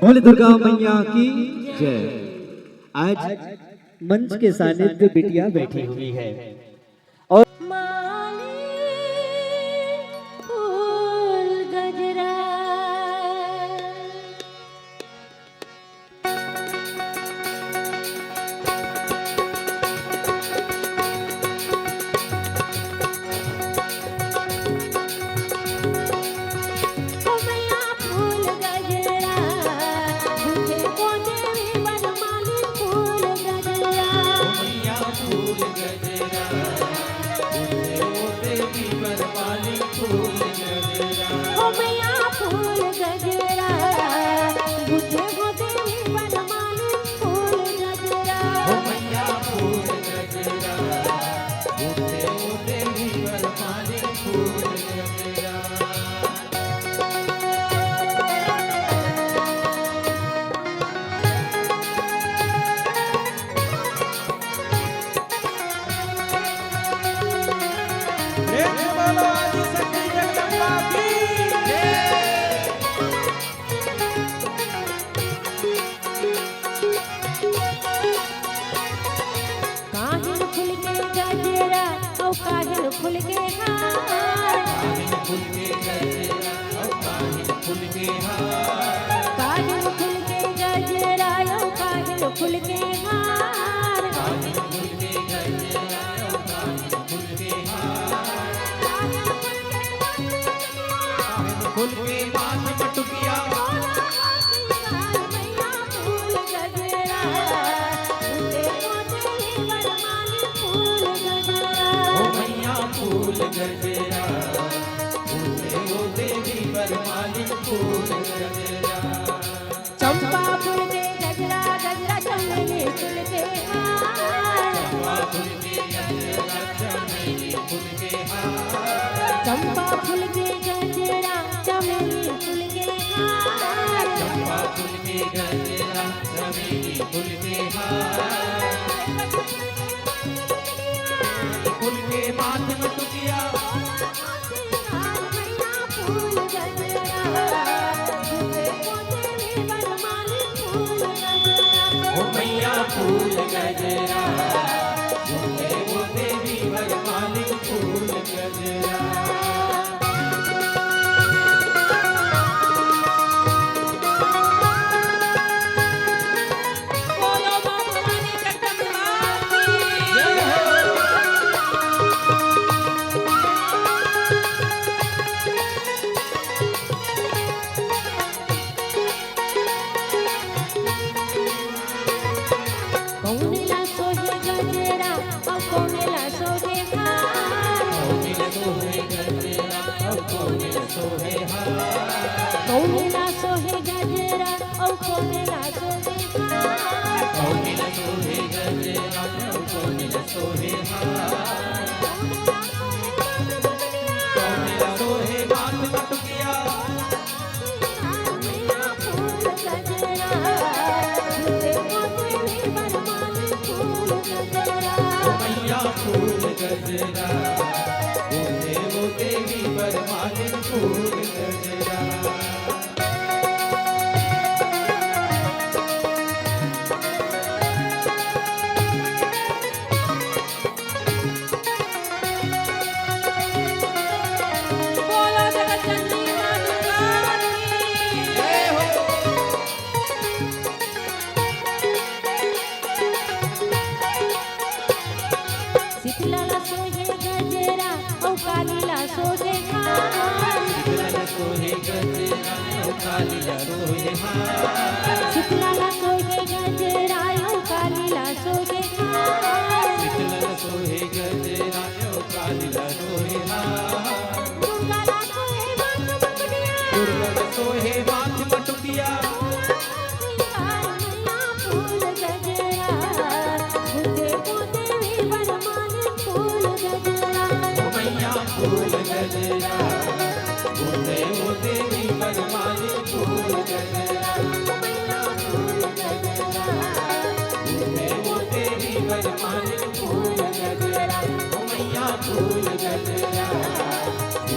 बोले दुर्गा मैया की जय। आज मंच के सानिध्य बिटिया बैठी हुई है और फुल के हार काहिन फुल के गजरा और काहिन फुल के हार काहिन फुल के गजरा और काहिन फुल के हार काहिन फुल के गजरा और काहिन फुल के हार काहिन फुल के माथ पटुकिया मैया फूल गजरा उदे मोते वरमाली फूल गजरा ओ मैया फूल गजरा उसे ओ देवी वरमाली फूल गजरा चंपा फूल के गजरा गजरा चमेली फूल के हार चंपा फूल के गजरा चमेली फूल के हार चंपा फूल के गजरा चमेली फूल के हार चंपा फूल के गजरा चमेली फूल के हार फूल के माथ में टुकिया मैया फूल गजरा उदे मोते वरमाली फूल गजरा ओ मैया फूल गजरा उसे वो देवी वरमाली फूल गजरा बोलो बाबा रानी कटकमाल की जय हो कौनेला सोहे गजरा और कौनेला सोहे हार कौनिल सोहे गजरा और कौनिल सोहे हार कौनेला सोहे गजरा और कौनेला सोहे हार कौनिल सोहे गजरा और कौनिल सोहे हार कौनिल सोहे माथ पटुकिया मैया फूल गजरा उदे मोते वरमाली फूल गजरा ओ मैया फूल गजरा उसे वो देवी वरमाली फूल गजरा बोलो जगतजननी मां दुर्गा की जय हो शीतला सोहे गजरा और कालीला सोहे हार शीतल सोहे गजरा और कालिया रोहे हार शीतला सोहे गजरा और कालीला सोहे हार शीतल सोहे गजरा और कालिया रोहे हार दुर्गा सोहे मांग बकड़िया दुर्गा सोहे माथ पटुकिया मैया फूल गजरा उदे मोते वरमाली फूल गजरा ओ मैया फूल गजरा उसे वो देवी वरमाली फूल गजरा मैया फूल गजरा उसे वो देवी वरमाली फूल गजरा ओ मैया फूल गजरा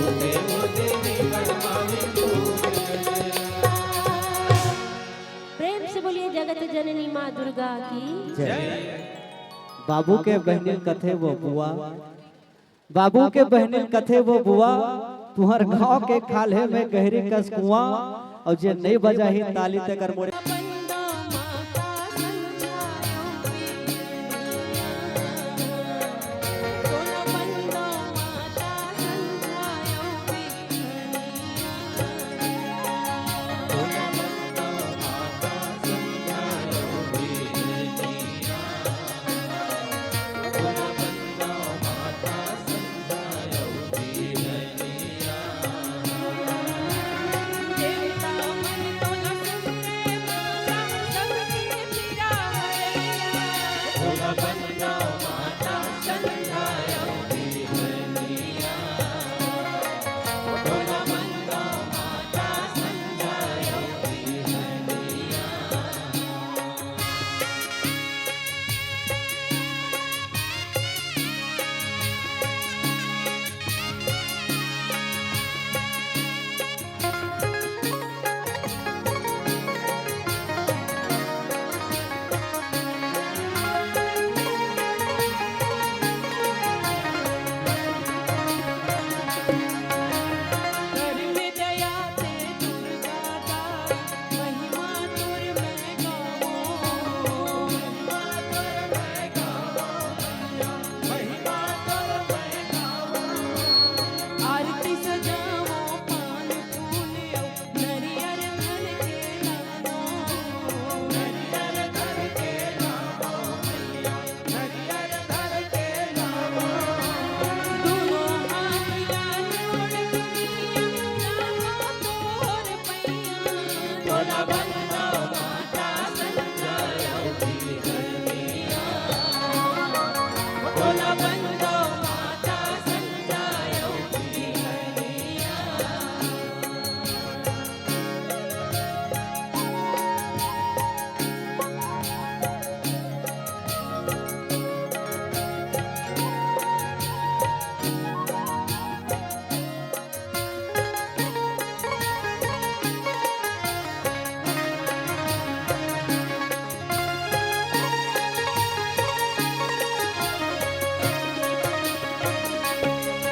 उसे वो देवी वरमाली फूल गजरा दुर्गा की जय। बाबू के बहनिल कथे वो बुआ, बाबू के बहनिल कथे वो बुआ, तुहर गाँव के खाले में गहरी कस कुआं, और जे नहीं बजा ही ताली तकर मोड़े। बंदा माता समझायो तोला बंदा माता समझायो देवता मन तोला सुनते माता सबके पीरा हरैया कर में दया ते दुर्गा दाई महिमा तुर मैं गावो आरती सजावो पान फूलियो नरियर धन के लानो दोनों हाथ जोड़ दुनिया लाखों तोर पैया तोला बंदा माता समझायो तोला बंदा माता समझायो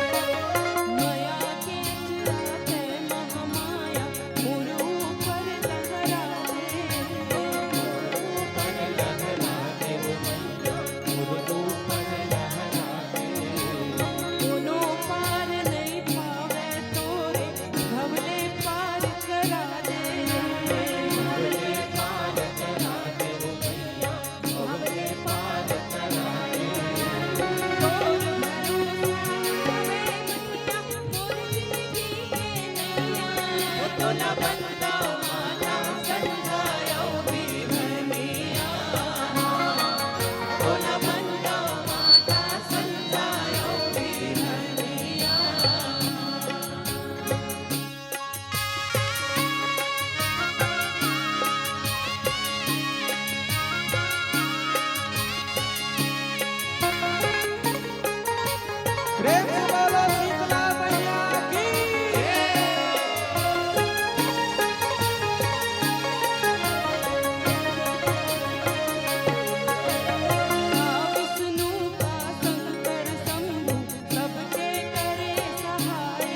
माया के चलाते महामाया मुरु पर लहरा दोनों पार नहीं पावे तोरे भवले पार करा दे तोर भरोसा वे मैया मोर जिंदगी के नैया तोला बंदा माता समझायो बिरहनिया तोला बंदा माता समझायो बिरहनिया प्रेम से बोलो शीतला मैया की विष्णु का शंकर शंभु सबके करे सहाय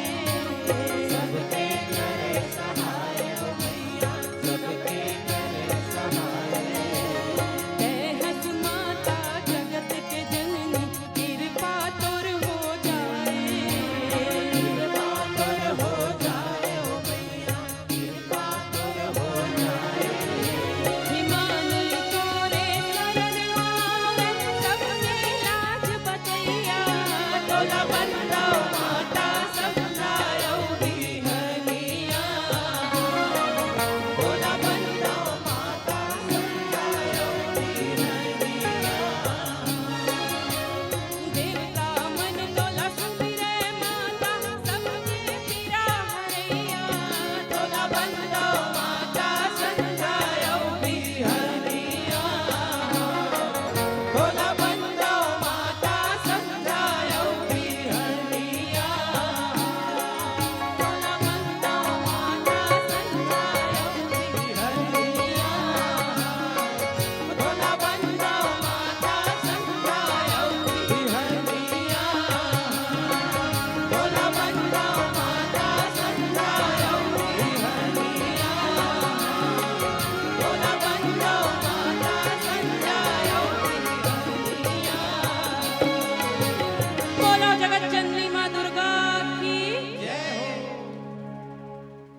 है हस माता जगत के जननी कृपा तोर हो जाए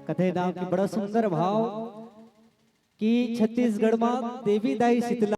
कथे नाम की बड़ा सुंदर भाव कि छत्तीसगढ़ में देवी दाई शीतला